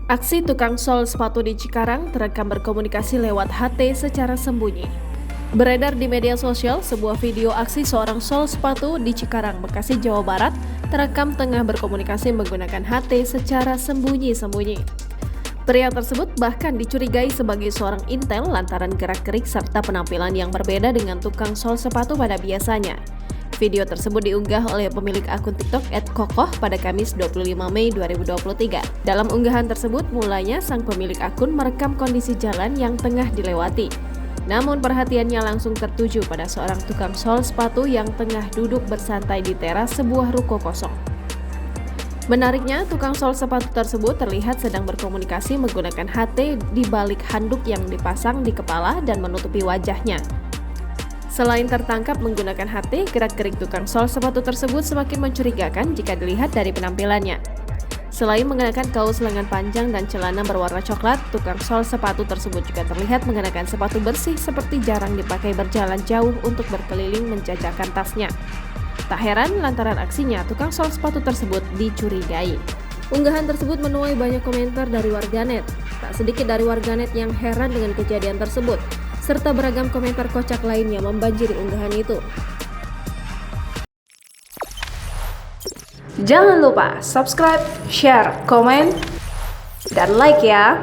Aksi tukang sol sepatu di Cikarang terekam berkomunikasi lewat HT secara sembunyi. Beredar di media sosial, sebuah video aksi seorang sol sepatu di Cikarang, Bekasi, Jawa Barat terekam tengah berkomunikasi menggunakan HT secara sembunyi-sembunyi. Pria tersebut bahkan dicurigai sebagai seorang intel lantaran gerak-gerik serta penampilan yang berbeda dengan tukang sol sepatu pada biasanya. Video tersebut diunggah oleh pemilik akun TikTok @kokoh pada Kamis 25 Mei 2023. Dalam unggahan tersebut, mulanya sang pemilik akun merekam kondisi jalan yang tengah dilewati. Namun perhatiannya langsung tertuju pada seorang tukang sol sepatu yang tengah duduk bersantai di teras sebuah ruko kosong. Menariknya, tukang sol sepatu tersebut terlihat sedang berkomunikasi menggunakan HT di balik handuk yang dipasang di kepala dan menutupi wajahnya. Selain tertangkap menggunakan HT, gerak-gerik tukang sol sepatu tersebut semakin mencurigakan jika dilihat dari penampilannya. Selain mengenakan kaos lengan panjang dan celana berwarna coklat, tukang sol sepatu tersebut juga terlihat mengenakan sepatu bersih seperti jarang dipakai berjalan jauh untuk berkeliling menjajakan tasnya. Tak heran lantaran aksinya, tukang sol sepatu tersebut dicurigai. Unggahan tersebut menuai banyak komentar dari warganet. Tak sedikit dari warganet yang heran dengan kejadian tersebut, serta beragam komentar kocak lainnya membanjiri unggahan itu. Jangan lupa subscribe, share, komen, dan like ya!